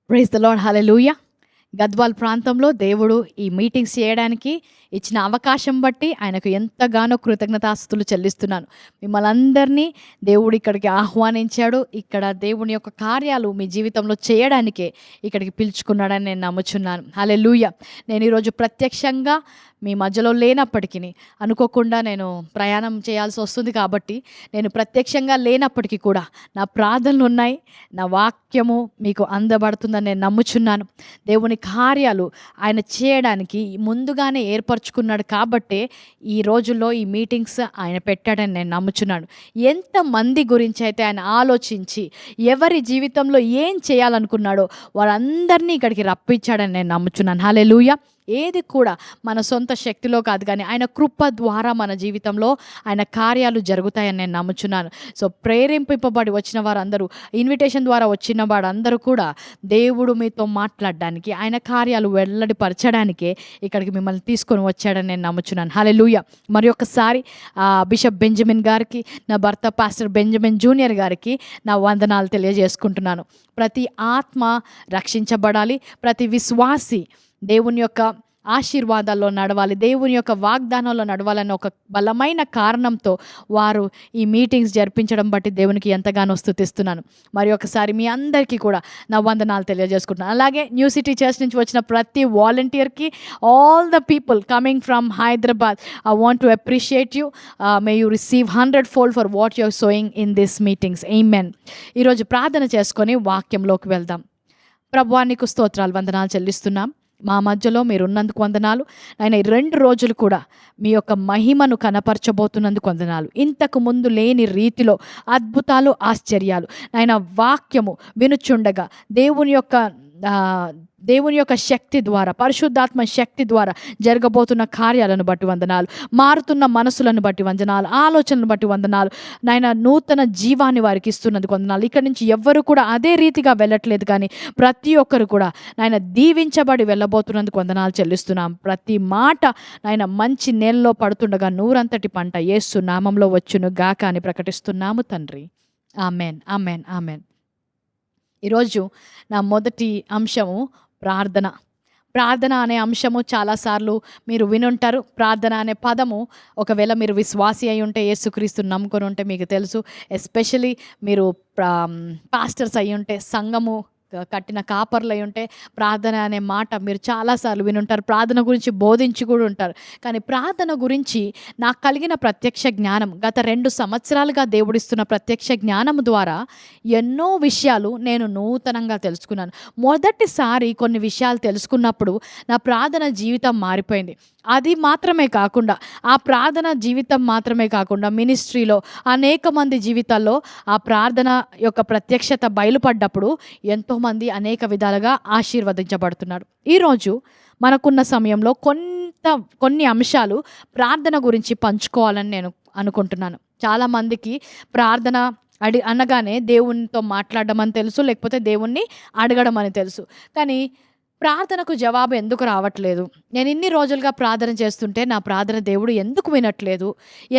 Praise the lord, హల్లెలూయా. గద్వాల్ ప్రాంతంలో దేవుడు ఈ మీటింగ్స్ చేయడానికి ఇచ్చిన అవకాశం బట్టి ఆయనకు ఎంతగానో కృతజ్ఞతాస్తుతులు చెల్లిస్తున్నాను. మిమ్మల్ని అందరినీ దేవుడు ఇక్కడికి ఆహ్వానించాడు. ఇక్కడ దేవుని యొక్క కార్యాలు మీ జీవితంలో చేయడానికే ఇక్కడికి పిలుచుకున్నాడని నేను నమ్ముచున్నాను. హల్లెలూయా. నేను ఈరోజు ప్రత్యక్షంగా మీ మధ్యలో లేనప్పటికీ, అనుకోకుండా నేను ప్రయాణం చేయాల్సి వస్తుంది కాబట్టి, నేను ప్రత్యక్షంగా లేనప్పటికీ కూడా నా ప్రార్థనలు ఉన్నాయి, నా వాక్యము మీకు అందబడుతుందని నేను నమ్ముచున్నాను. దేవుని కార్యాలు ఆయన చేయడానికి ముందుగానే ఏర్పరచుకున్నాడు కాబట్టే ఈ రోజుల్లో ఈ మీటింగ్స్ ఆయన పెట్టాడని నేను నమ్ముచున్నాను. ఎంతమంది గురించి అయితే ఆయన ఆలోచించి ఎవరి జీవితంలో ఏం చేయాలనుకున్నాడో వారందరినీ ఇక్కడికి రప్పించాడని నేను నమ్ముచున్నాను. హల్లెలూయా. ఏది కూడా మన సొంత శక్తిలో కాదు, కానీ ఆయన కృప ద్వారా మన జీవితంలో ఆయన కార్యాలు జరుగుతాయని నేను నమ్ముచున్నాను. సో ప్రేరేపింపబడి వచ్చిన వారందరూ, ఇన్విటేషన్ ద్వారా వచ్చిన వారందరూ కూడా దేవుడు మీతో మాట్లాడడానికి, ఆయన కార్యాలు వెల్లడిపరచడానికే ఇక్కడికి మిమ్మల్ని తీసుకొని వచ్చాడని నేను నమ్ముచున్నాను. హల్లెలూయా. మరి ఒక్కసారి బిషప్ బెంజమిన్ గారికి, నా భర్త పాస్టర్ బెంజమిన్ జూనియర్ గారికి నా వందనాలు తెలియజేసుకుంటున్నాను. ప్రతి ఆత్మ రక్షించబడాలి, ప్రతి విశ్వాసి దేవుని యొక్క ఆశీర్వాదాల్లో నడవాలి, దేవుని యొక్క వాగ్దానంలో నడవాలని ఒక బలమైన కారణంతో వారు ఈ మీటింగ్స్ జరిపించడం బట్టి దేవునికి ఎంతగానో స్తుతిస్తున్నాను. మరి ఒకసారి మీ అందరికీ కూడా నా వందనాలు తెలియజేసుకుంటున్నాను. అలాగే న్యూ సిటీ చర్చ్ నుంచి వచ్చిన ప్రతి వాలంటీర్కి, all the people coming from Hyderabad, I want to appreciate you. May you receive 100-fold for what you are sowing in this meetings. Amen. ఈరోజు ప్రార్థన చేసుకొని వాక్యంలోకి వెళ్దాం. ప్రభువా, నీకు స్తోత్రాలు, వందనాలు చెల్లిస్తున్నాం. మా మధ్యలో మీరు ఉన్నందుకు వందనాలు. ఆయన ఈ 2 రోజులు కూడా మీ యొక్క మహిమను కనపరచబోతున్నందుకు వందనాలు. ఇంతకు ముందు లేని రీతిలో అద్భుతాలు, ఆశ్చర్యాలు ఆయన వాక్యము వినుచుండగా దేవుని యొక్క శక్తి ద్వారా, పరిశుద్ధాత్మ శక్తి ద్వారా జరగబోతున్న కార్యాలను బట్టి వందనాలు. మారుతున్న మనసులను బట్టి వందనాలు, ఆలోచనలను బట్టి వందనాలు. నాయన నూతన జీవాన్ని వారికి ఇస్తున్నందుకు వందనాలు. ఇక్కడి నుంచి ఎవ్వరు కూడా అదే రీతిగా వెళ్ళట్లేదు, కానీ ప్రతి ఒక్కరు కూడా నాయన దీవించబడి వెళ్ళబోతున్నందుకు వందనాలు చెల్లిస్తున్నాం. ప్రతి మాట నాయన మంచి నేలలో పడుతుండగా నూరంతటి పంట యేసు నామంలో వచ్చును గాక అని ప్రకటిస్తున్నాము తండ్రి. Amen, amen, amen. ఈరోజు నా మొదటి అంశము ప్రార్థన అనే అంశము చాలాసార్లు మీరు వినుంటారు. ప్రార్థన అనే పదము, ఒకవేళ మీరు విశ్వాసి అయి ఉంటే, యేసుక్రీస్తుని నమ్ముకొని ఉంటే మీకు తెలుసు. ఎస్పెషలీ మీరు పాస్టర్స్ అయి ఉంటే, సంఘము కట్టిన కాపర్లు అయి ఉంటే, ప్రార్థన అనే మాట మీరు చాలాసార్లు వినుంటారు. ప్రార్థన గురించి బోధించి కూడా ఉంటారు. కానీ ప్రార్థన గురించి నాకు కలిగిన ప్రత్యక్ష జ్ఞానం, గత 2 సంవత్సరాలుగా దేవుడిస్తున్న ప్రత్యక్ష జ్ఞానం ద్వారా ఎన్నో విషయాలు నేను నూతనంగా తెలుసుకున్నాను. మొదటిసారి కొన్ని విషయాలు తెలుసుకున్నప్పుడు నా ప్రార్థన జీవితం మారిపోయింది. అది మాత్రమే కాకుండా, ఆ ప్రార్థన జీవితం మాత్రమే కాకుండా, మినిస్ట్రీలో అనేక మంది జీవితాల్లో ఆ ప్రార్థన యొక్క ప్రత్యక్షత బయలుపడ్డప్పుడు ఎంతోమంది అనేక విధాలుగా ఆశీర్వదించబడుతున్నారు. ఈరోజు మనకున్న సమయంలో కొన్ని అంశాలు ప్రార్థన గురించి పంచుకోవాలని నేను అనుకుంటున్నాను. చాలామందికి ప్రార్థన అనగానే దేవునితో మాట్లాడడం అని తెలుసు, లేకపోతే దేవుణ్ణి అడగడం అని తెలుసు. కానీ ప్రార్థనకు జవాబు ఎందుకు రావట్లేదు, నేను ఇన్ని రోజులుగా ప్రార్థన చేస్తుంటే నా ప్రార్థన దేవుడు ఎందుకు వినట్లేదు,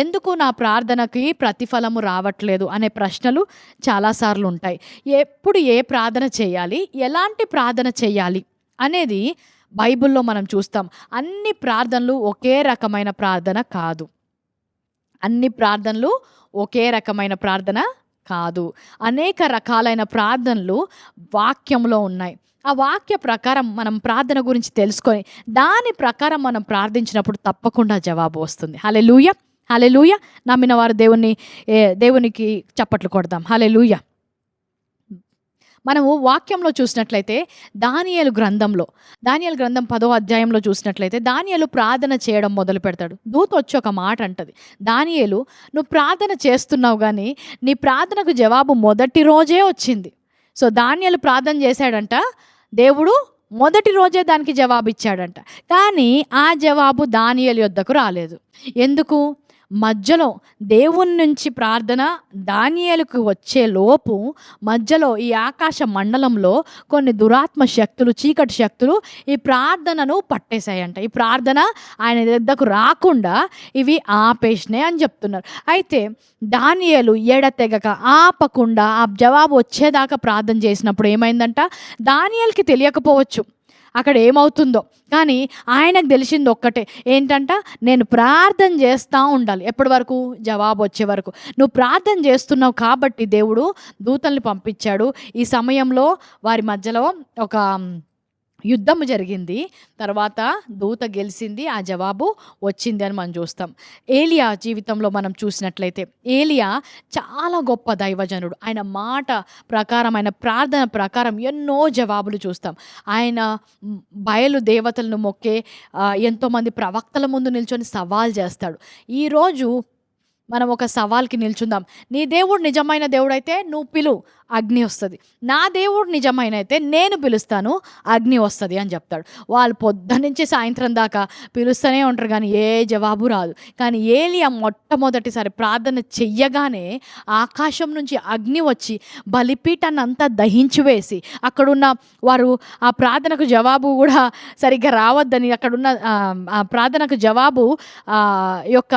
ఎందుకు నా ప్రార్థనకి ప్రతిఫలము రావట్లేదు అనే ప్రశ్నలు చాలాసార్లు ఉంటాయి. ఎప్పుడు ఏ ప్రార్థన చేయాలి, ఎలాంటి ప్రార్థన చేయాలి అనేది బైబిల్లో మనం చూస్తాం. అన్ని ప్రార్థనలు ఒకే రకమైన ప్రార్థన కాదు. అన్ని ప్రార్థనలు ఒకే రకమైన ప్రార్థన కాదు. అనేక రకాలైన ప్రార్థనలు వాక్యంలో ఉన్నాయి. ఆ వాక్య ప్రకారం మనం ప్రార్థన గురించి తెలుసుకొని దాని ప్రకారం మనం ప్రార్థించినప్పుడు తప్పకుండా జవాబు వస్తుంది. హల్లెలూయా, హల్లెలూయా. నమ్మిన వారు దేవునికి చప్పట్లు కొడదాం. హల్లెలూయా. మనము వాక్యంలో చూసినట్లయితే దానియేలు గ్రంథం 10వ అధ్యాయంలో చూసినట్లయితే, దానియేలు ప్రార్థన చేయడం మొదలు పెడతాడు. దూత వచ్చి ఒక మాట అంటది, దానియేలు, నువ్వు ప్రార్థన చేస్తున్నావు కానీ నీ ప్రార్థనకు జవాబు మొదటి రోజే వచ్చింది. సో దానియేలు ప్రార్థన చేశాడంట, దేవుడు మొదటి రోజే దానికి జవాబు ఇచ్చాడంట. కానీ ఆ జవాబు దానియేలు యొద్దకు రాలేదు. ఎందుకు? మధ్యలో దేవుని నుంచి ప్రార్థన దానియేలుకు వచ్చే లోపు మధ్యలో ఈ ఆకాశ మండలంలో కొన్ని దురాత్మ శక్తులు, చీకటి శక్తులు ఈ ప్రార్థనను పట్టేశాయంట. ఈ ప్రార్థన ఆయన దగ్గరకు రాకుండా ఇవి ఆపేసినాయి అని చెప్తున్నారు. అయితే దానియేలు ఎడతెగక ఆపకుండా ఆ జవాబు వచ్చేదాకా ప్రార్థన చేసినప్పుడు ఏమైందంట, దానియేలుకి తెలియకపోవచ్చు అక్కడ ఏమవుతుందో, కానీ ఆయనకు తెలిసింది ఒక్కటే ఏంటంట, నేను ప్రార్థన చేస్తూ ఉండాలి. ఎప్పటి వరకు? జవాబు వచ్చే వరకు. నువ్వు ప్రార్థన చేస్తున్నావు కాబట్టి దేవుడు దూతల్ని పంపించాడు. ఈ సమయంలో వారి మధ్యలో ఒక యుద్ధము జరిగింది. తర్వాత దూత గెలిచింది, ఆ జవాబు వచ్చింది అని మనం చూస్తాం. ఏలియా జీవితంలో మనం చూసినట్లయితే ఏలియా చాలా గొప్ప దైవజనుడు. ఆయన మాట ప్రకారం, ఆయన ప్రార్థన ప్రకారం ఎన్నో జవాబులు చూస్తాం. ఆయన బయలు దేవతలను మొక్కే ఎంతోమంది ప్రవక్తల ముందు నిల్చొని సవాల్ చేస్తాడు. ఈరోజు మనం ఒక సవాల్కి నిల్చుందాం. నీ దేవుడు నిజమైన దేవుడైతే నువ్వు పిలు, అగ్ని వస్తుంది. నా దేవుడు నిజమైన అయితే నేను పిలుస్తాను, అగ్ని వస్తుంది అని చెప్తాడు. వాళ్ళు పొద్దున్నుంచి సాయంత్రం దాకా పిలుస్తూనే ఉంటారు, కానీ ఏ జవాబు రాదు. కానీ ఏలియా మొట్టమొదటిసారి ప్రార్థన చెయ్యగానే ఆకాశం నుంచి అగ్ని వచ్చి బలిపీఠాన్ని అంతా దహించి వేసి, అక్కడున్న వారు ఆ ప్రార్థనకు జవాబు కూడా సరిగ్గా రావద్దని, అక్కడున్న ఆ ప్రార్థనకు జవాబు యొక్క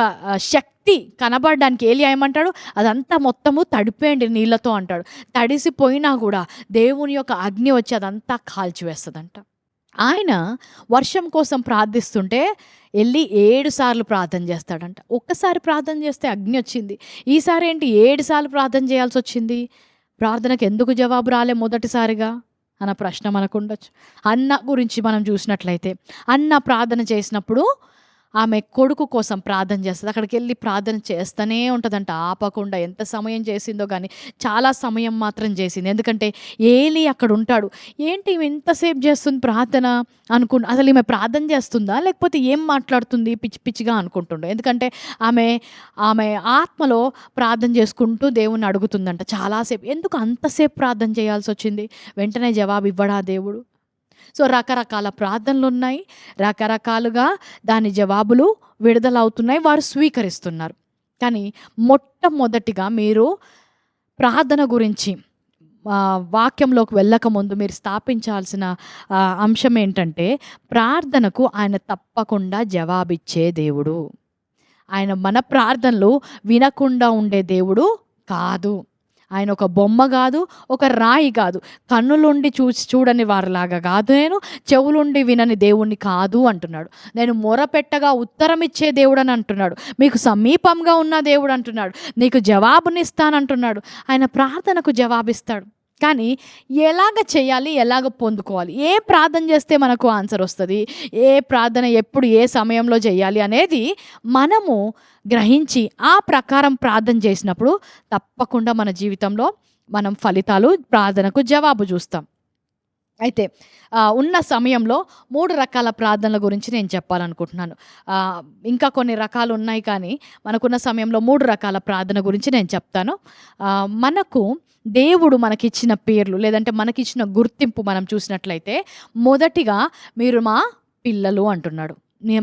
శక్తి కనబడడానికి ఏలియా ఏమంటాడు, అదంతా మొత్తము తడిపేయండి నీళ్ళతో అంటాడు. తడిసిపోయినా కూడా దేవుని యొక్క అగ్ని వచ్చి అదంతా కాల్చివేస్తుందంట. ఆయన వర్షం కోసం ప్రార్థిస్తుంటే వెళ్ళి 7 సార్లు ప్రార్థన చేస్తాడంట. ఒక్కసారి ప్రార్థన చేస్తే అగ్ని వచ్చింది, ఈసారి ఏంటి 7 సార్లు ప్రార్థన చేయాల్సి వచ్చింది? ప్రార్థనకు ఎందుకు జవాబు రాలే మొదటిసారిగా అన్న ప్రశ్న మనకు ఉండొచ్చు. అన్న గురించి మనం చూసినట్లయితే, అన్న ప్రార్థన చేసినప్పుడు ఆమె కొడుకు కోసం ప్రార్థన చేస్తుంది. అక్కడికి వెళ్ళి ప్రార్థన చేస్తూనే ఉంటుందంట ఆపకుండా. ఎంత సమయం చేసిందో కానీ చాలా సమయం మాత్రం చేసింది. ఎందుకంటే ఏలి అక్కడ ఉంటాడు. ఏంటి ఈమె ఇంతసేపు చేస్తుంది ప్రార్థన అసలు ఈమె ప్రార్థన చేస్తుందా లేకపోతే ఏం మాట్లాడుతుంది పిచ్చి పిచ్చిగా అనుకుంటుండే. ఎందుకంటే ఆమె ఆత్మలో ప్రార్థన చేసుకుంటూ దేవుణ్ణి అడుగుతుందంట చాలాసేపు. ఎందుకు అంతసేపు ప్రార్థన చేయాల్సి వచ్చింది? వెంటనే జవాబు ఇవ్వడా దేవుడు? సో రకరకాల ప్రార్థనలు ఉన్నాయి, రకరకాలుగా దాని జవాబులు విడుదలవుతున్నాయి, వారు స్వీకరిస్తున్నారు. కానీ మొట్టమొదటిగా మీరు ప్రార్థన గురించి వాక్యంలోకి వెళ్ళకముందు మీరు స్థాపించాల్సిన అంశం ఏంటంటే, ప్రార్థనకు ఆయన తప్పకుండా జవాబిచ్చే దేవుడు. ఆయన మన ప్రార్థనలు వినకుండా ఉండే దేవుడు కాదు. ఆయన ఒక బొమ్మ కాదు, ఒక రాయి కాదు. కన్నులుండి చూడని వారిలాగా కాదు, నేను చెవులుండి వినని దేవుణ్ణి కాదు అంటున్నాడు. నేను మొరపెట్టగా ఉత్తరం ఇచ్చే దేవుడు అని అంటున్నాడు. మీకు సమీపంగా ఉన్న దేవుడు అంటున్నాడు. నీకు జవాబునిస్తానంటున్నాడు. ఆయన ప్రార్థనకు జవాబిస్తాడు. కానీ ఎలాగ చేయాలి, ఎలాగ పొందుకోవాలి, ఏ ప్రార్థన చేస్తే మనకు ఆన్సర్ వస్తుంది, ఏ ప్రార్థన ఎప్పుడు ఏ సమయంలో చేయాలి అనేది మనము గ్రహించి ఆ ప్రకారం ప్రార్థన చేసినప్పుడు తప్పకుండా మన జీవితంలో మనం ఫలితాలు, ప్రార్థనకు జవాబు చూస్తాం. అయితే ఉన్న సమయంలో 3 రకాల ప్రార్థనల గురించి నేను చెప్పాలనుకుంటున్నాను. ఇంకా కొన్ని రకాలు ఉన్నాయి, కానీ మనకున్న సమయంలో 3 రకాల ప్రార్థన గురించి నేను చెప్తాను. మనకు దేవుడు మనకిచ్చిన పేర్లు లేదంటే మనకిచ్చిన గుర్తింపు మనం చూసినట్లయితే, మొదటిగా మీరు మా పిల్లలు అంటున్నాడు.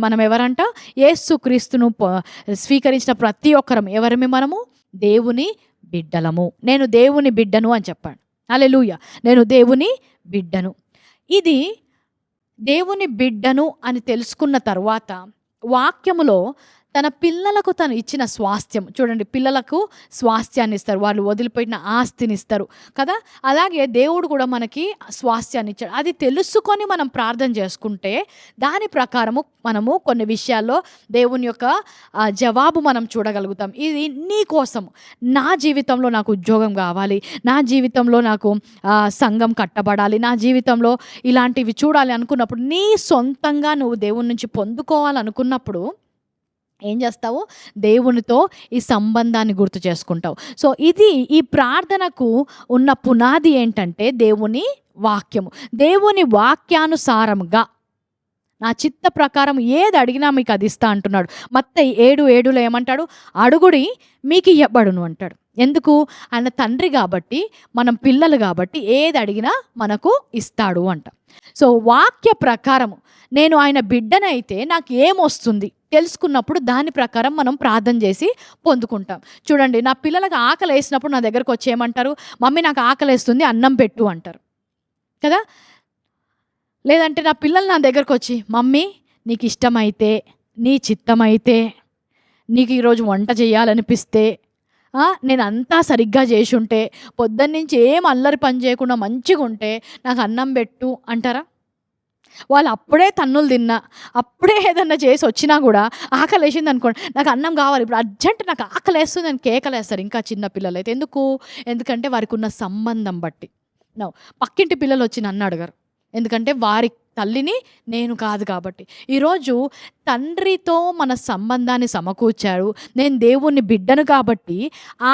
మనం ఎవరంట? యేసుక్రీస్తును స్వీకరించిన ప్రతి ఒక్కరం ఎవరమే? మనము దేవుని బిడ్డలము. నేను దేవుని బిడ్డను అని చెప్పాడు. హల్లెలూయా, నేను దేవుని బిడ్డను. ఇది దేవుని బిడ్డను అని తెలుసుకున్న తర్వాత వాక్యములో తన పిల్లలకు తను ఇచ్చిన స్వాస్థ్యం చూడండి. పిల్లలకు స్వాస్థ్యాన్ని ఇస్తారు, వాళ్ళు వదిలిపెట్టిన ఆస్తిని ఇస్తారు కదా. అలాగే దేవుడు కూడా మనకి స్వాస్థ్యాన్ని ఇచ్చాడు. అది తెలుసుకొని మనం ప్రార్థన చేసుకుంటే దాని ప్రకారము మనము కొన్ని విషయాల్లో దేవుని యొక్క జవాబు మనం చూడగలుగుతాం. ఇది నీ కోసం, నా జీవితంలో నాకు ఉద్యోగం కావాలి, నా జీవితంలో నాకు సంఘం కట్టబడాలి, నా జీవితంలో ఇలాంటివి చూడాలి అనుకున్నప్పుడు, నీ సొంతంగా నువ్వు దేవుని నుంచి పొందుకోవాలనుకున్నప్పుడు ఏం చేస్తావు? దేవునితో ఈ సంబంధాన్ని గుర్తు చేసుకుంటావు. సో ఇది ఈ ప్రార్థనకు ఉన్న పునాది ఏంటంటే దేవుని వాక్యము. దేవుని వాక్యానుసారముగా నా చిత్త ప్రకారం ఏది అడిగినా మీకు అది ఇస్తా అంటున్నాడు. మత్తయి 7:7 ఏమంటాడు? అడుగుడి మీకు ఇవ్వబడును అంటాడు. ఎందుకు? ఆయన తండ్రి కాబట్టి, మనం పిల్లలు కాబట్టి ఏది అడిగినా మనకు ఇస్తాడు అంట. సో వాక్య ప్రకారము నేను ఆయన బిడ్డనైతే నాకు ఏమొస్తుంది తెలుసుకున్నప్పుడు దాని ప్రకారం మనం ప్రార్థన చేసి పొందుకుంటాం. చూడండి, నా పిల్లలకు ఆకలి వేసినప్పుడు నా దగ్గరకు వచ్చి ఏమంటారు? మమ్మీ నాకు ఆకలి వేస్తుంది, అన్నం పెట్టు అంటారు కదా. లేదంటే నా పిల్లలు నా దగ్గరకు వచ్చి, మమ్మీ నీకు ఇష్టమైతే, నీ చిత్తమైతే, నీకు ఈరోజు వంట చేయాలనిపిస్తే, నేను అంతా సరిగ్గా చేసి ఉంటే, పొద్దున్నుంచి ఏం అల్లరి పని చేయకుండా మంచిగా ఉంటే నాకు అన్నం పెట్టు అంటారా? వాళ్ళు అప్పుడే తన్నులు తిన్నా, అప్పుడే ఏదన్నా చేసి వచ్చినా కూడా ఆకలి వేసింది అనుకోండి, నాకు అన్నం కావాలి ఇప్పుడు అర్జెంట్, నాకు ఆకలి వేస్తుంది అని కేకలేస్తారు. ఇంకా చిన్న పిల్లలు అయితే ఎందుకంటే వారికి ఉన్న సంబంధం బట్టి. పక్కింటి పిల్లలు వచ్చి నన్ను అడగరు, ఎందుకంటే వారి తల్లిని నేను కాదు కాబట్టి. ఈరోజు తండ్రితో మన సంబంధాన్ని సమకూర్చారు. నేను దేవుని బిడ్డను కాబట్టి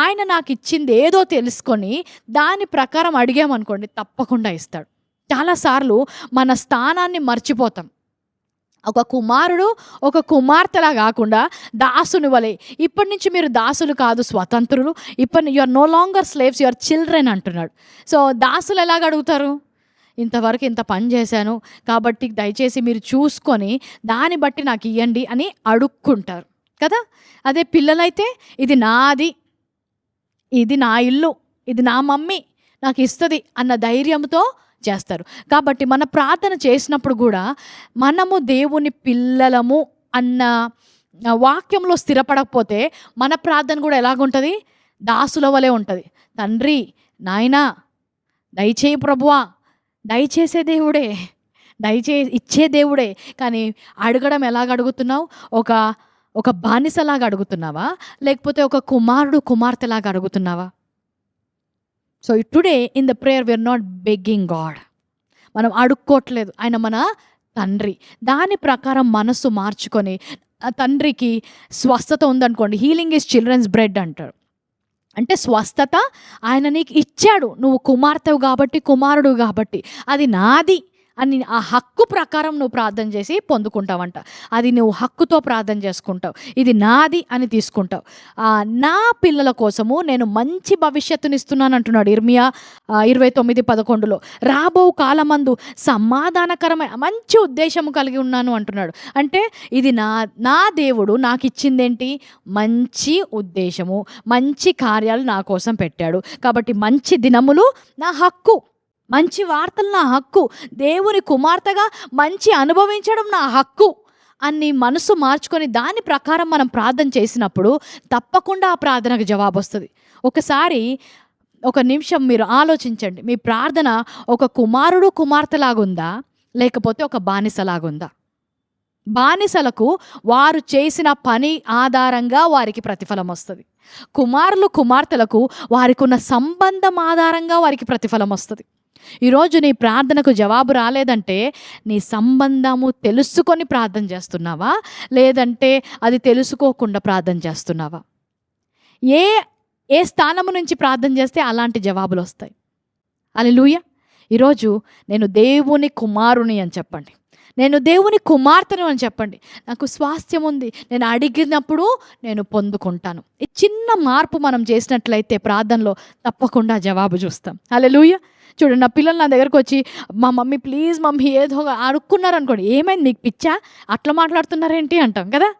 ఆయన నాకు ఇచ్చింది ఏదో తెలుసుకొని దాని ప్రకారం అడిగామనుకోండి, తప్పకుండా ఇస్తాడు. చాలాసార్లు మన స్థానాన్ని మర్చిపోతాం. ఒక కుమారుడు ఒక కుమార్తెలా కాకుండా దాసుని వలె, ఇప్పటి నుంచి మీరు దాసులు కాదు స్వతంత్రులు, you are no longer slaves, you are children అంటున్నాడు. సో దాసులు ఎలాగ అడుగుతారు? ఇంతవరకు ఇంత పని చేశాను కాబట్టి దయచేసి మీరు చూసుకొని దాన్ని బట్టి నాకు ఇవ్వండి అని అడుక్కుంటారు కదా. అదే పిల్లలైతే ఇది నాది, ఇది నా ఇల్లు, ఇది నా మమ్మీ నాకు ఇస్తుంది అన్న ధైర్యంతో చేస్తారు. కాబట్టి మన ప్రార్థన చేసినప్పుడు కూడా మనము దేవుని పిల్లలము అన్న వాక్యంలో స్థిరపడకపోతే మన ప్రార్థన కూడా ఎలాగుంటుంది? దాసుల వలె ఉంటుంది. తండ్రి, నాయనా, దయచేయి ప్రభువా, దయచేసే దేవుడే, ఇచ్చే దేవుడే. కానీ అడగడం ఎలాగ అడుగుతున్నావు? ఒక బానిసలాగా అడుగుతున్నావా, లేకపోతే ఒక కుమారుడు కుమార్తెలాగా అడుగుతున్నావా? So today in the prayer we are not begging God. మనం అడుక్కోవట్లేదు, ఆయన మన తండ్రి. దాని ప్రకారం మనసు మార్చుకొని, తండ్రికి స్వస్థత ఉందనుకోండి, హీలింగ్ ఈజ్ చిల్డ్రన్స్ బ్రెడ్ అంటారు. అంటే స్వస్థత ఆయన నీకు ఇచ్చాడు, నువ్వు కుమార్తెవు కాబట్టి, కుమారుడు కాబట్టి, అది నాది అని ఆ హక్కు ప్రకారం నువ్వు ప్రార్థన చేసి పొందుకుంటావంట. అది నువ్వు హక్కుతో ప్రార్థన చేసుకుంటావు, ఇది నాది అని తీసుకుంటావు. నా పిల్లల కోసము నేను మంచి భవిష్యత్తునిస్తున్నాను అంటున్నాడు ఇర్మియా 29:11. రాబో కాలమందు సమాధానకరమైన మంచి ఉద్దేశము కలిగి ఉన్నాను అంటున్నాడు. అంటే ఇది నా దేవుడు నాకు ఇచ్చిందేంటి? మంచి ఉద్దేశము, మంచి కార్యాలు నా కోసం పెట్టాడు. కాబట్టి మంచి దినములు నా హక్కు, మంచి వార్తలు నా హక్కు, దేవుని కుమార్తెగా మంచి అనుభవించడం నా హక్కు అని మనసు మార్చుకొని దాని ప్రకారం మనం ప్రార్థన చేసినప్పుడు తప్పకుండా ఆ ప్రార్థనకు జవాబు వస్తుంది. ఒకసారి ఒక నిమిషం మీరు ఆలోచించండి, మీ ప్రార్థన ఒక కుమారుడు కుమార్తెలాగుందా, లేకపోతే ఒక బానిసలాగుందా? బానిసలకు వారు చేసిన పని ఆధారంగా వారికి ప్రతిఫలం వస్తుంది. కుమారులు కుమార్తెలకు వారికి ఉన్న సంబంధం ఆధారంగా వారికి ప్రతిఫలం వస్తుంది. ఈరోజు నీ ప్రార్థనకు జవాబు రాలేదంటే నీ సంబంధము తెలుసుకొని ప్రార్థన చేస్తున్నావా, లేదంటే అది తెలుసుకోకుండా ప్రార్థన చేస్తున్నావా? ఏ స్థానము నుంచి ప్రార్థన చేస్తే అలాంటి జవాబులు వస్తాయి. హల్లెలూయా. ఈరోజు నేను దేవుని కుమారుని అని చెప్పండి, నేను దేవుని కుమార్తెను అని చెప్పండి. నాకు స్వాస్థ్యం ఉంది, నేను అడిగినప్పుడు నేను పొందుకుంటాను. ఈ చిన్న మార్పు మనం చేసినట్లయితే ప్రార్థనలో తప్పకుండా జవాబు చూస్తాం. హల్లెలూయా. చూడండి, నా పిల్లలు నా దగ్గరకు వచ్చి, మా మమ్మీ ప్లీజ్ మమ్మీ ఏదో అడుక్కున్నారు అనుకోండి, ఏమైంది నీకు పిచ్చా, అట్లా మాట్లాడుతున్నారేంటి అంటాం కదా.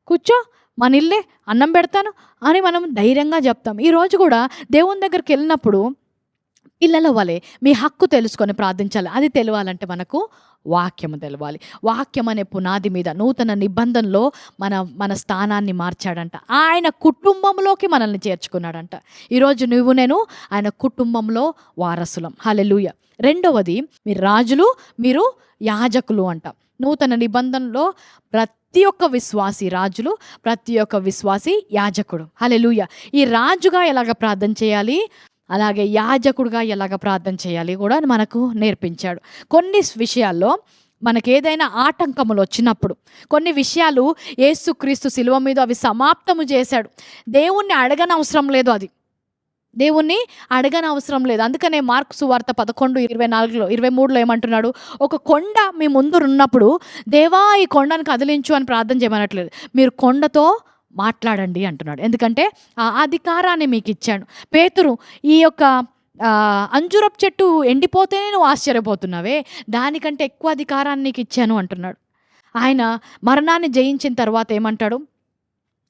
కూర్చో, మన ఇల్లే, అన్నం పెడతాను అని మనం ధైర్యంగా చెప్తాం. ఈరోజు కూడా దేవుని దగ్గరికి వెళ్ళినప్పుడు పిల్లల వలె మీ హక్కు తెలుసుకొని ప్రార్థించాలి. అది తెలియాలంటే మనకు వాక్యము తెలవాలి. వాక్యం అనే పునాది మీద నూతన నిబంధనలో మన స్థానాన్ని మార్చాడంట. ఆయన కుటుంబంలోకి మనల్ని చేర్చుకున్నాడంట. ఈరోజు నేను ఆయన కుటుంబంలో వారసులం. హల్లెలూయా. రెండవది, మీరు రాజులు, మీరు యాజకులు అంట. నూతన నిబంధనలో ప్రతి ఒక్క విశ్వాసి రాజులు, ప్రతి ఒక్క విశ్వాసి యాజకుడు. హల్లెలూయా. ఈ రాజుగా ఎలాగ ప్రార్థన చేయాలి, అలాగే యాజకుడిగా ఎలాగ ప్రార్థన చేయాలి కూడా మనకు నేర్పించాడు. కొన్ని విషయాల్లో మనకేదైనా ఆటంకములు వచ్చినప్పుడు, కొన్ని విషయాలు యేసుక్రీస్తు శిలువ మీద అవి సమాప్తము చేశాడు. దేవుణ్ణి అడగనవసరం లేదు, దేవుణ్ణి అడగనవసరం లేదు. అందుకనే మార్కు సువార్త 11:24-23 ఏమంటున్నాడు? ఒక కొండ మీ ముందు ఉన్నప్పుడు దేవా ఈ కొండను కదిలించు అని ప్రార్థన చేయమనట్లేదు, మీరు కొండతో మాట్లాడండి అంటున్నాడు. ఎందుకంటే ఆ అధికారాన్ని మీకు ఇచ్చాను. పేతురు ఈ యొక్క అంజూరపు చెట్టు ఎండిపోతేనే నువ్వు ఆశ్చర్యపోతున్నావే, దానికంటే ఎక్కువ అధికారాన్ని నీకు ఇచ్చాను అంటున్నాడు. ఆయన మరణాన్ని జయించిన తర్వాత ఏమంటాడు?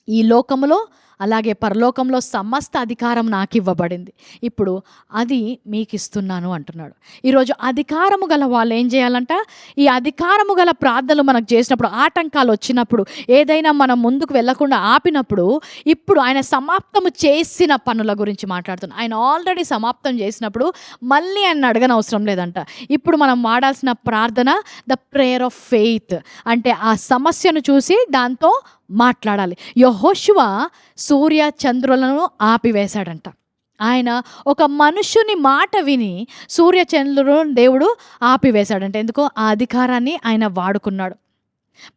ఈ లోకములో అలాగే పరలోకంలో సమస్త అధికారం నాకు ఇవ్వబడింది, ఇప్పుడు అది మీకు ఇస్తున్నాను అంటున్నాడు. ఈరోజు అధికారము గల వాళ్ళు ఏం చేయాలంట? ఈ అధికారము గల ప్రార్థనలు మనకు చేసినప్పుడు, ఆటంకాలు వచ్చినప్పుడు, ఏదైనా మనం ముందుకు వెళ్ళకుండా ఆపినప్పుడు, ఇప్పుడు ఆయన సమాప్తము చేసిన పనుల గురించి మాట్లాడుతున్నాడు. ఆయన ఆల్రెడీ సమాప్తం చేసినప్పుడు మళ్ళీ ఆయన అడగనవసరం లేదంట. ఇప్పుడు మనం వాడాల్సిన ప్రార్థన ద ప్రేయర్ ఆఫ్ ఫెయిత్. అంటే ఆ సమస్యను చూసి దాంతో మాట్లాడాలి. యెహోషువ సూర్య చంద్రులను ఆపివేశాడంట. ఆయన ఒక మనుష్యుని మాట విని సూర్య చంద్రులను దేవుడు ఆపివేశాడంట. ఎందుకో ఆ అధికారాన్ని ఆయన వాడుకున్నాడు.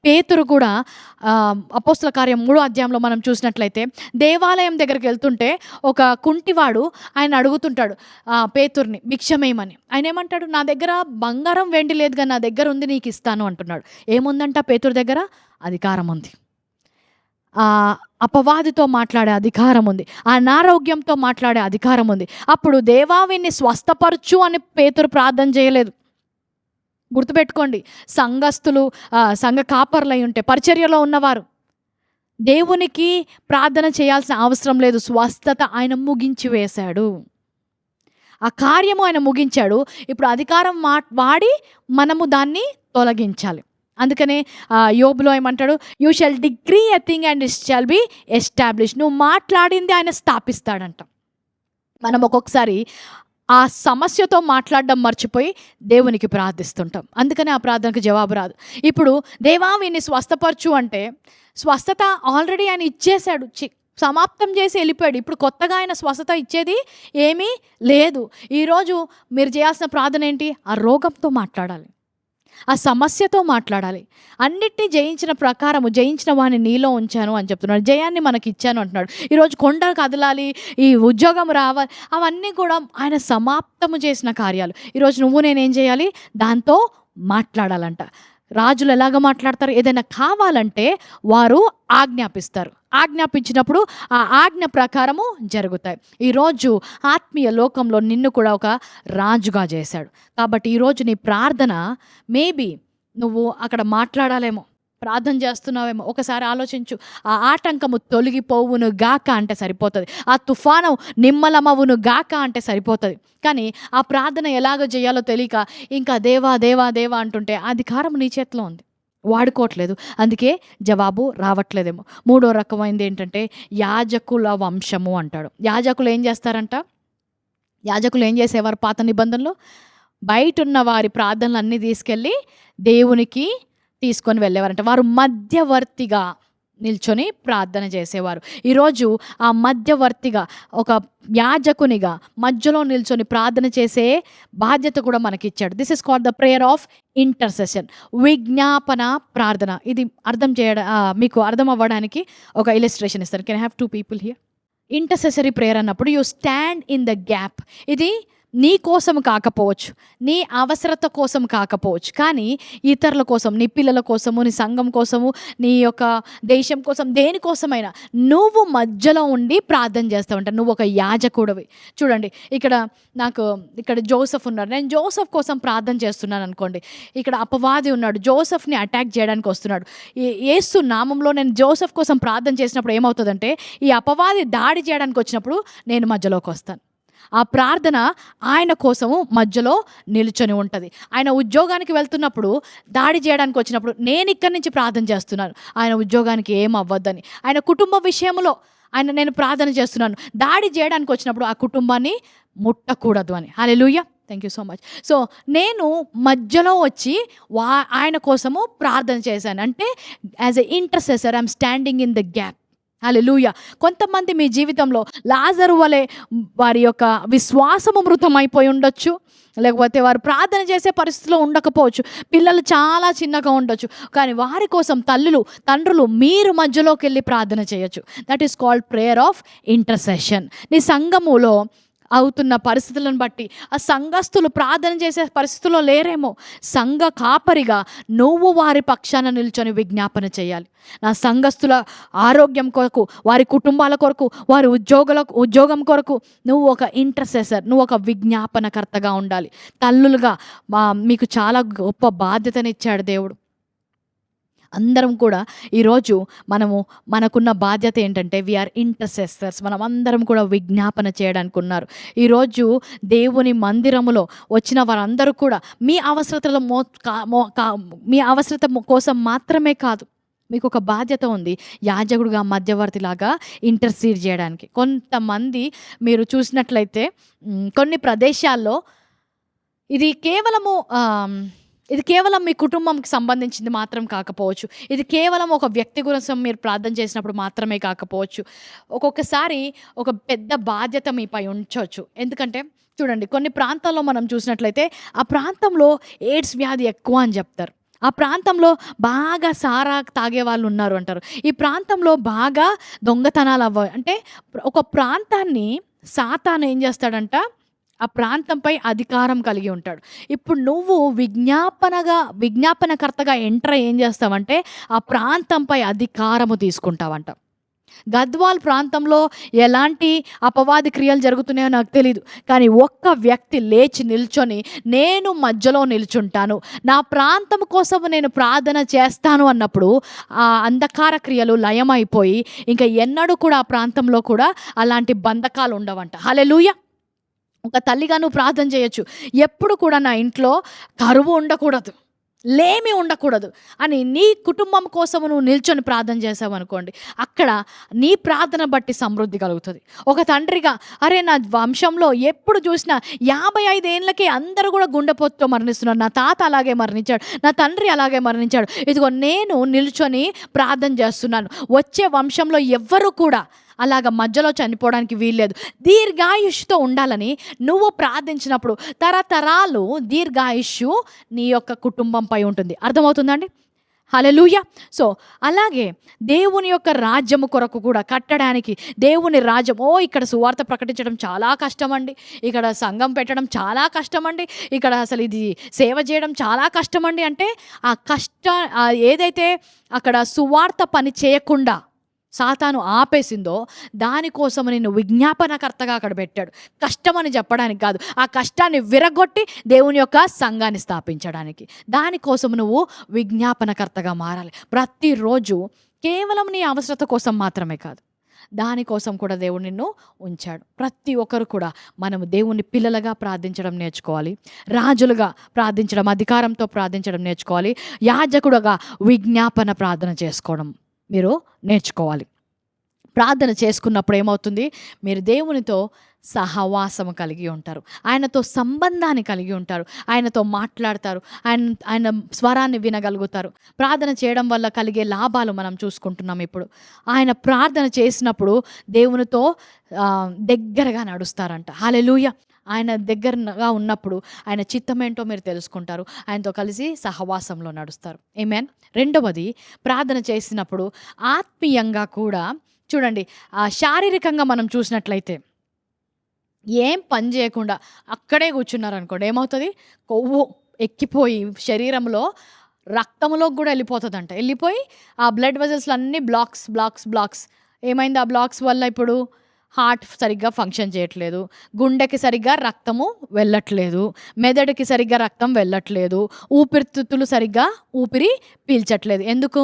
పేతురు కూడా అపోస్తల కార్యం 3వ అధ్యాయంలో మనం చూసినట్లయితే దేవాలయం దగ్గరికి వెళ్తుంటే ఒక కుంటివాడు ఆయన అడుగుతుంటాడు పేతుర్ని భిక్షమేయమని. ఆయన ఏమంటాడు? నా దగ్గర బంగారం వెండి లేదు కానీ నా దగ్గర ఉంది, నీకు ఇస్తాను అంటున్నాడు. ఏముందంట పేతురు దగ్గర? అధికారం ఉంది. అపవాదితో మాట్లాడే అధికారం ఉంది, అనారోగ్యంతో మాట్లాడే అధికారం ఉంది. అప్పుడు దేవా వీన్ని స్వస్థపరచు అని పేతురు ప్రార్థన చేయలేదు. గుర్తుపెట్టుకోండి, సంఘస్థులు సంఘ కాపర్లై ఉంటే పరిచర్యలో ఉన్నవారు దేవునికి ప్రార్థన చేయాల్సిన అవసరం లేదు. స్వస్థత ఆయన ముగించి వేశాడు, ఆ కార్యము ఆయన ముగించాడు. ఇప్పుడు అధికారం వాడి మనము దాన్ని తొలగించాలి. అందుకనే యోబులో ఏమంటాడు? You shall degree a thing and it shall be establish. నువ్వు మాట్లాడింది ఆయన స్థాపిస్తాడంట. మనం ఒక్కొక్కసారి ఆ సమస్యతో మాట్లాడడం మర్చిపోయి దేవునికి ప్రార్థిస్తుంటాం, అందుకని ఆ ప్రార్థనకు జవాబు రాదు. ఇప్పుడు దేవా వీన్ని స్వస్థపరచు అంటే స్వస్థత ఆల్రెడీ ఆయన ఇచ్చేశాడు, సమాప్తం చేసి వెళ్ళిపోయాడు. ఇప్పుడు కొత్తగా ఆయన స్వస్థత ఇచ్చేది ఏమీ లేదు. ఈరోజు మీరు చేయాల్సిన ప్రార్థన ఏంటి? ఆ రోగంతో మాట్లాడాలి, ఆ సమస్యతో మాట్లాడాలి. అన్నిటినీ జయించిన ప్రకారము జయించిన వాడిని నీలో ఉంచాను అని చెప్తున్నాడు. జయాన్ని మనకి ఇచ్చాను అంటున్నాడు. ఈరోజు కొండ కదలాలి, ఈ ఉద్యోగం రావాలి, అవన్నీ కూడా ఆయన సమాప్తము చేసిన కార్యాలు. ఈరోజు నువ్వు నేనేం చేయాలి? దాంతో మాట్లాడాలంట. రాజులు ఎలాగ మాట్లాడతారు? ఏదైనా కావాలంటే వారు ఆజ్ఞాపిస్తారు, ఆజ్ఞాపించినప్పుడు ఆ ఆజ్ఞ ప్రకారము జరుగుతాయి. ఈరోజు ఆత్మీయ లోకంలో నిన్ను కూడా ఒక రాజుగా చేశాడు. కాబట్టి ఈరోజు నీ ప్రార్థన మేబీ నువ్వు అక్కడ మాట్లాడాలేమో, ప్రార్థన చేస్తున్నావేమో. ఒకసారి ఆలోచించు. ఆ ఆటంకము తొలగిపోవును గాక అంటే సరిపోతుంది, ఆ తుఫాను నిమ్మలమవును గాక అంటే సరిపోతుంది. కానీ ఆ ప్రార్థన ఎలాగో చేయాలో తెలియక ఇంకా దేవా దేవా దేవా అంటుంటే అధికారం నీ చేతిలో ఉంది, వాడుకోవట్లేదు, అందుకే జవాబు రావట్లేదేమో. 3వ రకమైనది ఏంటంటే యాజకుల వంశము అంటాడు. యాజకులు ఏం చేస్తారంట? యాజకులు ఏం చేసేవారు పాత నిబంధనలో? బయట ఉన్న వారి ప్రార్థనలు అన్నీ తీసుకెళ్ళి దేవునికి తీసుకొని వెళ్ళేవారంట. వారు మధ్యవర్తిగా నిల్చొని ప్రార్థన చేసేవారు. ఈరోజు ఆ మధ్యవర్తిగా, ఒక యాజకునిగా మధ్యలో నిల్చొని ప్రార్థన చేసే బాధ్యత కూడా మనకిచ్చాడు. This is called the prayer of intercession, విజ్ఞాపన ప్రార్థన. ఇది అర్థం చేయడం మీకు అర్థం అవ్వడానికి ఒక ఇలిస్ట్రేషన్ ఇస్తాను. Can I have 2 people here? Intercessory prayer అన్నప్పుడు you stand in the gap. ఇది నీ కోసం కాకపోవచ్చు, నీ అవసరత కోసం కాకపోవచ్చు, కానీ ఇతరుల కోసం, నీ పిల్లల కోసము, నీ సంఘం కోసము, నీ యొక్క దేశం కోసం, దేనికోసమైనా నువ్వు మధ్యలో ఉండి ప్రార్థన చేస్తావంట. నువ్వు ఒక యాజకుడివి. చూడండి, ఇక్కడ జోసెఫ్ ఉన్నారు, నేను జోసెఫ్ కోసం ప్రార్థన చేస్తున్నాను అనుకోండి. ఇక్కడ అపవాది ఉన్నాడు, జోసెఫ్ని అటాక్ చేయడానికి వస్తున్నాడు. యేసు నామంలో నేను జోసెఫ్ కోసం ప్రార్థన చేసినప్పుడు ఏమవుతుందంటే, ఈ అపవాది దాడి చేయడానికి వచ్చినప్పుడు నేను మధ్యలోకి వస్తాను. ఆ ప్రార్థన ఆయన కోసము మధ్యలో నిలుచొని ఉంటుంది. ఆయన ఉద్యోగానికి వెళ్తున్నప్పుడు, దాడి చేయడానికి వచ్చినప్పుడు నేను ఇక్కడి నుంచి ప్రార్థన చేస్తున్నాను, ఆయన ఉద్యోగానికి ఏం అవ్వద్దని. ఆయన కుటుంబ విషయంలో నేను ప్రార్థన చేస్తున్నాను, దాడి చేయడానికి వచ్చినప్పుడు ఆ కుటుంబాన్ని ముట్టకూడదు అని. Hallelujah, thank you so much. So నేను మధ్యలో వచ్చి ఆయన కోసము ప్రార్థన చేశాను. అంటే as a intercessor I'm standing in the gap. Hallelujah. కొంతమంది మీ జీవితంలో లాజరు వలె వారి యొక్క విశ్వాసము మృతమైపోయి ఉండొచ్చు, లేకపోతే వారు ప్రార్థన చేసే పరిస్థితిలో ఉండకపోవచ్చు, పిల్లలు చాలా చిన్నగా ఉండొచ్చు, కానీ వారి కోసం తండ్రులు మీరు మధ్యలోకి వెళ్ళి ప్రార్థన చేయొచ్చు. That is called prayer of intercession. నీ సంఘములో అవుతున్న పరిస్థితులను బట్టి ఆ సంఘస్థులు ప్రార్థన చేసే పరిస్థితుల్లో లేరేమో. సంఘ కాపరిగా నువ్వు వారి పక్షాన నిల్చొని విజ్ఞాపన చేయాలి. నా సంఘస్థుల ఆరోగ్యం కొరకు, వారి కుటుంబాల కొరకు, వారి ఉద్యోగం కొరకు నువ్వు ఒక ఇంటర్సెసర్, నువ్వు ఒక విజ్ఞాపనకర్తగా ఉండాలి. తల్లులుగా మీకు చాలా గొప్ప బాధ్యతనిచ్చాడు దేవుడు. అందరం కూడా ఈరోజు మనకున్న బాధ్యత ఏంటంటే వీఆర్ ఇంటర్సెసర్స్. మనం అందరం కూడా విజ్ఞాపన చేయడానికి ఉన్నారు. ఈరోజు దేవుని మందిరములో వచ్చిన వారందరూ కూడా మీ అవసరతల మీ అవసరత కోసం మాత్రమే కాదు, మీకు ఒక బాధ్యత ఉంది. యాజకుడుగా, మధ్యవర్తిలాగా ఇంటర్సీడ్ చేయడానికి. కొంతమంది మీరు చూసినట్లయితే కొన్ని ప్రదేశాల్లో ఇది కేవలం మీ కుటుంబంకి సంబంధించింది మాత్రం కాకపోవచ్చు. ఇది కేవలం ఒక వ్యక్తి గురించి మీరు ప్రార్థన చేసినప్పుడు మాత్రమే కాకపోవచ్చు. ఒక్కొక్కసారి ఒక పెద్ద బాధ్యత మీపై ఉంచవచ్చు. ఎందుకంటే చూడండి, కొన్ని ప్రాంతాల్లో మనం చూసినట్లయితే ఆ ప్రాంతంలో ఎయిడ్స్ వ్యాధి ఎక్కువ అని చెప్తారు. ఆ ప్రాంతంలో బాగా సారా తాగే వాళ్ళు ఉన్నారు అంటారు. ఈ ప్రాంతంలో బాగా దొంగతనాలు అంటే ఒక ప్రాంతాన్ని సాతాను ఏం చేస్తాడంట, ఆ ప్రాంతంపై అధికారం కలిగి ఉంటాడు. ఇప్పుడు నువ్వు విజ్ఞాపనకర్తగా ఎంటర్ ఏం చేస్తావంటే ఆ ప్రాంతంపై అధికారము తీసుకుంటావంట. గద్వాల్ ప్రాంతంలో ఎలాంటి అపవాది క్రియలు జరుగుతున్నాయో నాకు తెలీదు, కానీ ఒక్క వ్యక్తి లేచి నిల్చొని నేను మధ్యలో నిల్చుంటాను, నా ప్రాంతం కోసం నేను ప్రార్థన చేస్తాను అన్నప్పుడు ఆ అంధకార క్రియలు లయమైపోయి ఇంకా ఎన్నడూ కూడా ఆ ప్రాంతంలో కూడా అలాంటి బంధకాలు ఉండవంట. హల్లెలూయా. ఒక తల్లిగా నువ్వు ప్రార్థన చేయొచ్చు, ఎప్పుడు కూడా నా ఇంట్లో కరువు ఉండకూడదు, లేమి ఉండకూడదు అని నీ కుటుంబం కోసం నువ్వు నిల్చొని ప్రార్థన చేసావు అనుకోండి, అక్కడ నీ ప్రార్థన బట్టి సమృద్ధి కలుగుతుంది. ఒక తండ్రిగా, అరే నా వంశంలో ఎప్పుడు చూసినా 55 ఏళ్ళకే అందరూ కూడా గుండెపోతుతో మరణిస్తున్నారు, నా తాత అలాగే మరణించాడు, నా తండ్రి అలాగే మరణించాడు, ఇదిగో నేను నిల్చొని ప్రార్థన చేస్తున్నాను, వచ్చే వంశంలో ఎవ్వరూ కూడా అలాగ మధ్యలో చనిపోవడానికి వీల్లేదు, దీర్ఘాయుష్తో ఉండాలని నువ్వు ప్రార్థించినప్పుడు తరతరాలు దీర్ఘాయుష్యు నీ యొక్క కుటుంబంపై ఉంటుంది. అర్థమవుతుందండి? హల్లెలూయా. సో అలాగే దేవుని యొక్క రాజ్యము కొరకు కూడా కట్టడానికి, దేవుని రాజ్యం, ఇక్కడ సువార్త ప్రకటించడం చాలా కష్టమండి, ఇక్కడ సంఘం పెట్టడం చాలా కష్టమండి, ఇక్కడ అసలు ఇది సేవ చేయడం చాలా కష్టమండి అంటే ఏదైతే అక్కడ సువార్త పని చేయకుండా సాతాను ఆపేసిందో దానికోసం నిన్ను విజ్ఞాపనకర్తగా అక్కడ పెట్టాడు. కష్టమని చెప్పడానికి కాదు, ఆ కష్టాన్ని విరగొట్టి దేవుని యొక్క సంఘాన్ని స్థాపించడానికి. దానికోసం నువ్వు విజ్ఞాపనకర్తగా మారాలి. ప్రతిరోజు కేవలం నీ అవసరత కోసం మాత్రమే కాదు, దానికోసం కూడా దేవుడు నిన్ను ఉంచాడు. ప్రతి ఒక్కరు కూడా మనము దేవుని పిల్లలుగా ప్రార్థించడం నేర్చుకోవాలి, రాజులుగా ప్రార్థించడం, అధికారంతో ప్రార్థించడం నేర్చుకోవాలి, యాజకుడుగా విజ్ఞాపన ప్రార్థన చేసుకోవడం మీరు నేర్చుకోవాలి. ప్రార్థన చేసుకున్నప్పుడు ఏమవుతుంది, మీరు దేవునితో సహవాసము కలిగి ఉంటారు, ఆయనతో సంబంధాన్ని కలిగి ఉంటారు, ఆయనతో మాట్లాడతారు, ఆయన స్వరాన్ని వినగలుగుతారు. ప్రార్థన చేయడం వల్ల కలిగే లాభాలు మనం చూసుకుంటున్నాం. ఇప్పుడు ఆయన ప్రార్థన చేసినప్పుడు దేవునితో దగ్గరగా నడుస్తారంట. హల్లెలూయా. ఆయన దగ్గరగా ఉన్నప్పుడు ఆయన చిత్తమేంటో మీరు తెలుసుకుంటారు, ఆయనతో కలిసి సహవాసంలో నడుస్తారు. ఆమేన్. రెండవది, ప్రార్థన చేసినప్పుడు ఆత్మీయంగా కూడా చూడండి, శారీరకంగా మనం చూసినట్లయితే ఏం పని చేయకుండా అక్కడే కూర్చున్నారనుకోండి, ఏమవుతుంది, కొవ్వు ఎక్కిపోయి శరీరంలో రక్తంలోకి కూడా వెళ్ళిపోతుందంట. వెళ్ళిపోయి ఆ బ్లడ్ వెజల్స్లు అన్నీ బ్లాక్స్. ఏమైంది, ఆ బ్లాక్స్ వల్ల ఇప్పుడు హార్ట్ సరిగ్గా ఫంక్షన్ చేయట్లేదు, గుండెకి సరిగ్గా రక్తము వెళ్ళట్లేదు, మెదడుకి సరిగ్గా రక్తం వెళ్ళట్లేదు, ఊపిరితిత్తులు సరిగ్గా ఊపిరి పీల్చట్లేదు. ఎందుకు?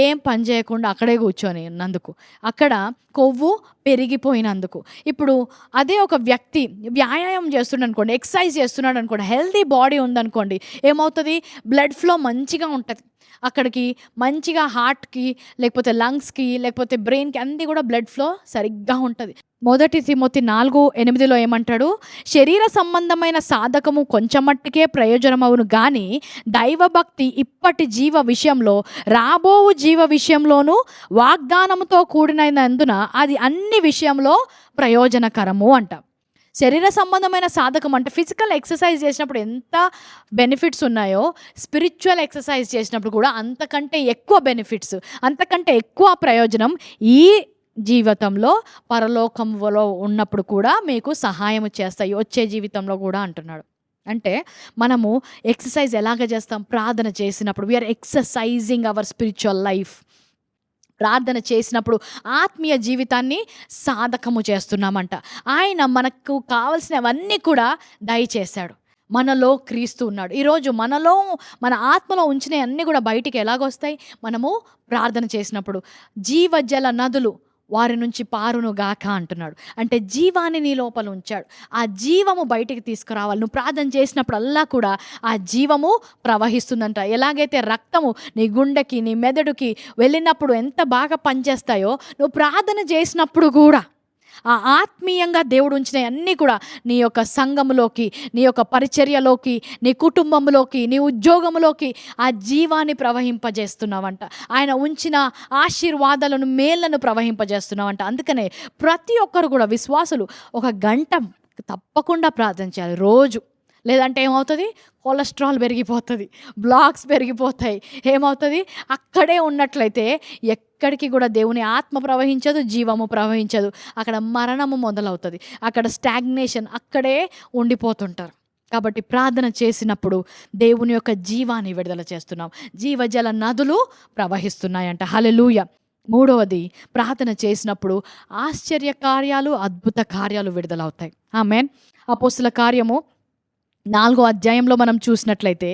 ఏం పని చేయకుండా అక్కడే కూర్చొని ఉన్నందుకు, అక్కడ కొవ్వు పెరిగిపోయినందుకు. ఇప్పుడు అదే ఒక వ్యక్తి వ్యాయామం చేస్తున్నాడు అనుకోండి, ఎక్సర్సైజ్ చేస్తున్నాడు అనుకోండి, హెల్తీ బాడీ ఉందనుకోండి, ఏమవుతుంది, బ్లడ్ ఫ్లో మంచిగా ఉంటుంది అక్కడికి, మంచిగా హార్ట్కి లేకపోతే లంగ్స్కి లేకపోతే బ్రెయిన్కి అన్నీ కూడా బ్లడ్ ఫ్లో సరిగ్గా ఉంటుంది. 1 తిమోతి 4:8 ఏమంటాడు, శరీర సంబంధమైన సాధకము కొంచెం మట్టికే ప్రయోజనమవును కానీ దైవభక్తి ఇప్పటి జీవ విషయంలో రాబోవు జీవ విషయంలోనూ వాగ్దానముతో కూడినందున అది అన్ని విషయంలో ప్రయోజనకరము అంట. శరీర సంబంధమైన సాధకం అంటే ఫిజికల్ ఎక్సర్సైజ్ చేసినప్పుడు ఎంత బెనిఫిట్స్ ఉన్నాయో, స్పిరిచువల్ ఎక్సర్సైజ్ చేసినప్పుడు కూడా అంతకంటే ఎక్కువ బెనిఫిట్స్, అంతకంటే ఎక్కువ ప్రయోజనం ఈ జీవితంలో పరలోకంలో ఉన్నప్పుడు కూడా మీకు సహాయం చేస్తాయి, వచ్చే జీవితంలో కూడా అంటున్నాడు. అంటే మనము ఎక్సర్సైజ్ ఎలాగ చేస్తాం? ప్రార్థన చేసినప్పుడు we are exercising our spiritual life. ప్రార్థన చేసినప్పుడు ఆత్మీయ జీవితాన్ని సాధకము చేస్తున్నామంట. ఆయన మనకు కావలసినవన్నీ కూడా దయచేశాడు. మనలో క్రీస్తు ఉన్నాడు. ఈరోజు మనలో, మన ఆత్మలో ఉంచినవి అన్నీ కూడా బయటికి ఎలాగొస్తాయి? మనము ప్రార్థన చేసినప్పుడు. జీవజల నదులు వారి నుంచి పారును గాక అంటున్నాడు. అంటే జీవాన్ని నీ లోపల ఉంచాడు. ఆ జీవము బయటికి తీసుకురావాలి. నువ్వు ప్రార్థన చేసినప్పుడల్లా కూడా ఆ జీవము ప్రవహిస్తుందంట. ఎలాగైతే రక్తము నీ గుండెకి, నీ మెదడుకి వెళ్ళినప్పుడు ఎంత బాగా పనిచేస్తాయో, నువ్వు ప్రార్థన చేసినప్పుడు కూడా ఆ ఆత్మీయంగా దేవుడు ఉంచినవి అన్నీ కూడా నీ యొక్క సంఘములోకి, నీ యొక్క పరిచర్యలోకి, నీ కుటుంబంలోకి, నీ ఉద్యోగంలోకి ఆ జీవాన్ని ప్రవహింపజేస్తున్నావంట. ఆయన ఉంచిన ఆశీర్వాదాలను, మేళ్లను ప్రవహింపజేస్తున్నావంట. అందుకనే ప్రతి ఒక్కరు కూడా విశ్వాసులు 1 గంట తప్పకుండా ప్రార్థన చేయాలి రోజు. లేదంటే ఏమవుతుంది? కొలెస్ట్రాల్ పెరిగిపోతుంది, బ్లాక్స్ పెరిగిపోతాయి. ఏమవుతుంది? అక్కడే ఉన్నట్లయితే ఎక్కడికి కూడా దేవుని ఆత్మ ప్రవహించదు, జీవము ప్రవహించదు. అక్కడ మరణము మొదలవుతుంది, అక్కడ స్టాగ్నేషన్, అక్కడే ఉండిపోతుంటారు. కాబట్టి ప్రార్థన చేసినప్పుడు దేవుని యొక్క జీవాన్ని విడుదల చేస్తున్నాం. జీవజల నదులు ప్రవహిస్తున్నాయంట. హల్లెలూయా. 3వది, ప్రార్థన చేసినప్పుడు ఆశ్చర్య కార్యాలు, అద్భుత కార్యాలు విడుదలవుతాయి. ఆమేన్. అపోస్తుల కార్యము 4వ అధ్యాయంలో మనం చూసినట్లయితే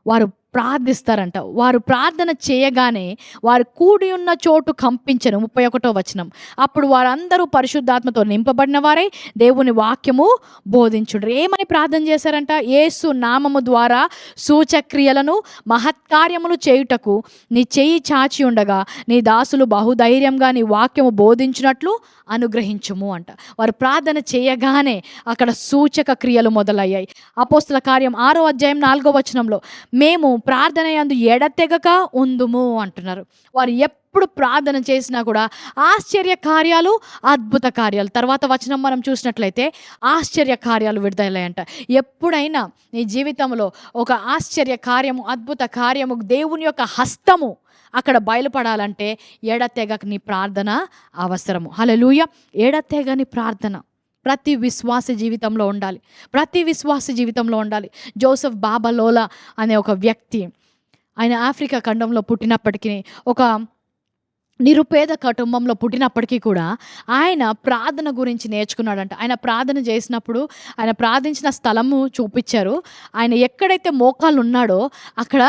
వారు ప్రార్థిస్తారంట. వారు ప్రార్థన చేయగానే వారు కూడి ఉన్న చోటు కంపించెను. 31వ వచనం. అప్పుడు వారందరూ పరిశుద్ధాత్మతో నింపబడిన వారై దేవుని వాక్యము బోధించుండ్రు. ఏమని ప్రార్థన చేశారంట? యేసు నామము ద్వారా సూచక్రియలను, మహత్కార్యములు చేయుటకు నీ చెయ్యి చాచి ఉండగా నీ దాసులు బహుధైర్యంగా నీ వాక్యము బోధించినట్లు అనుగ్రహించుము అంట. వారు ప్రార్థన చేయగానే అక్కడ సూచక క్రియలు మొదలయ్యాయి. అపోస్తుల కార్యం 6వ అధ్యాయం 4వ వచనంలో మేము ప్రార్థన యందు ఎడతెగక ఉందుము అంటున్నారు. వారు ఎప్పుడు ప్రార్థన చేసినా కూడా ఆశ్చర్య కార్యాలు, అద్భుత కార్యాలు. తర్వాత వచనం మనం చూసినట్లయితే ఆశ్చర్య కార్యాలు విడుదలయ్యాయంట. ఎప్పుడైనా నీ జీవితంలో ఒక ఆశ్చర్య కార్యము, అద్భుత కార్యము, దేవుని యొక్క హస్తము అక్కడ బయలుపడాలంటే ఎడతెగక నీ ప్రార్థన అవసరము. హల్లెలూయా. ఎడతెగని ప్రార్థన ప్రతి విశ్వాస జీవితంలో ఉండాలి. ప్రతి విశ్వాస జీవితంలో ఉండాలి. జోసెఫ్ బాబాలోలా అనే ఒక వ్యక్తి, ఆయన ఆఫ్రికా ఖండంలో పుట్టినప్పటికీ, ఒక నిరుపేద కుటుంబంలో పుట్టినప్పటికీ కూడా ఆయన ప్రార్థన గురించి నేర్చుకున్నాడంట. ఆయన ప్రార్థన చేసినప్పుడు ఆయన ప్రార్థించిన స్థలము చూపించారు. ఆయన ఎక్కడైతే మోకాలు ఉన్నాడో అక్కడ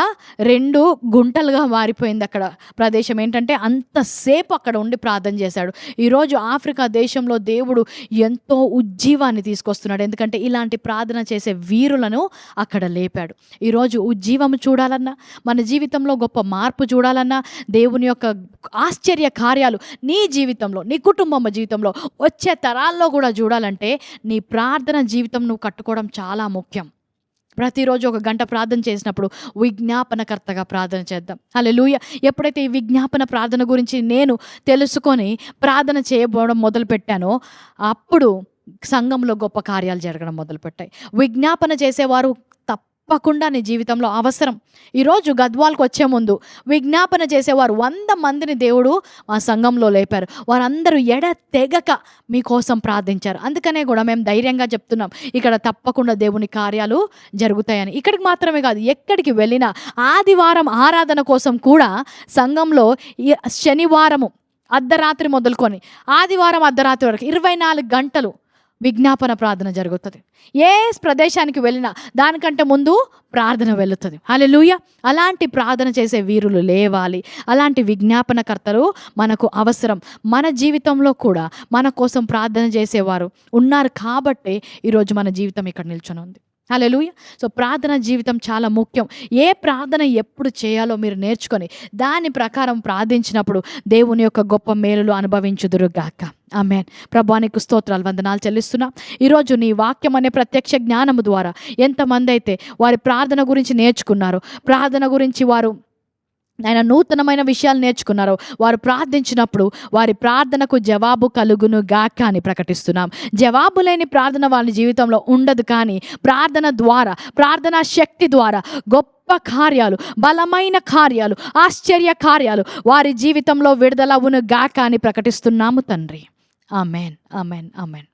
2 గుంటలుగా మారిపోయింది. అక్కడ ప్రదేశం ఏంటంటే అంతసేపు అక్కడ ఉండి ప్రార్థన చేశాడు. ఈరోజు ఆఫ్రికా దేశంలో దేవుడు ఎంతో ఉజ్జీవాన్ని తీసుకొస్తున్నాడు. ఎందుకంటే ఇలాంటి ప్రార్థన చేసే వీరులను అక్కడ లేపాడు. ఈరోజు ఉజ్జీవము చూడాలన్నా, మన జీవితంలో గొప్ప మార్పు చూడాలన్నా, దేవుని యొక్క ఆశ్చర్య కార్యాలు నీ జీవితంలో, నీ కుటుంబం జీవితంలో, వచ్చే తరాల్లో కూడా చూడాలంటే నీ ప్రార్థన జీవితం నువ్వు కట్టుకోవడం చాలా ముఖ్యం. ప్రతిరోజు 1 గంట ప్రార్థన చేసినప్పుడు విజ్ఞాపనకర్తగా ప్రార్థన చేద్దాం. హల్లెలూయా. ఎప్పుడైతే ఈ విజ్ఞాపన ప్రార్థన గురించి నేను తెలుసుకొని ప్రార్థన చేయబోవడం మొదలుపెట్టానో అప్పుడు సంఘంలో గొప్ప కార్యాలు జరగడం మొదలుపెట్టాయి. విజ్ఞాపన చేసేవారు తప్పకుండా నీ జీవితంలో అవసరం. ఈరోజు గద్వాల్కి వచ్చే ముందు విజ్ఞాపన చేసేవారు 100 మందిని దేవుడు మా సంఘంలో లేపారు. వారందరూ ఎడతెగక మీకోసం ప్రార్థించారు. అందుకనే కూడా మేము ధైర్యంగా చెప్తున్నాం, ఇక్కడ తప్పకుండా దేవుని కార్యాలు జరుగుతాయని. ఇక్కడికి మాత్రమే కాదు, ఎక్కడికి వెళ్ళినా ఆదివారం ఆరాధన కోసం కూడా సంఘంలో శనివారము అర్ధరాత్రి మొదలుకొని ఆదివారం అర్ధరాత్రి వరకు 24 గంటలు విజ్ఞాపన ప్రార్థన జరుగుతుంది. ఏ ప్రదేశానికి వెళ్ళినా దానికంటే ముందు ప్రార్థన వెళుతుంది. హల్లెలూయా. అలాంటి ప్రార్థన చేసే వీరులు లేవాలి. అలాంటి విజ్ఞాపనకర్తలు మనకు అవసరం. మన జీవితంలో కూడా మన కోసం ప్రార్థన చేసేవారు ఉన్నారు కాబట్టి ఈరోజు మన జీవితం ఇక్కడ నిల్చొని ఉంది. హల్లెలూయా. సో ప్రార్థన జీవితం చాలా ముఖ్యం. ఏ ప్రార్థన ఎప్పుడు చేయాలో మీరు నేర్చుకొని దాని ప్రకారం ప్రార్థించినప్పుడు దేవుని యొక్క గొప్ప మేలులు అనుభవించుదురుగాక. ఆమేన్. ప్రభువానికి స్తోత్రాలు, వందనాలు చెల్లిస్తున్నా. ఈరోజు నీ వాక్యం అనే ప్రత్యక్ష జ్ఞానము ద్వారా ఎంతమంది అయితే వారి ప్రార్థన గురించి నేర్చుకున్నారు, ప్రార్థన గురించి వారు ఆయన నూతనమైన విషయాలు నేర్చుకున్నారు. వారు ప్రార్థించినప్పుడు వారి ప్రార్థనకు జవాబు కలుగును గాక అని ప్రకటిస్తున్నాం. జవాబు లేని ప్రార్థన వారి జీవితంలో ఉండదు. కానీ ప్రార్థన ద్వారా, ప్రార్థనా శక్తి ద్వారా గొప్ప కార్యాలు, బలమైన కార్యాలు, ఆశ్చర్య కార్యాలు వారి జీవితంలో విడుదలవును గాక అని ప్రకటిస్తున్నాము తండ్రి. Amen, amen, amen.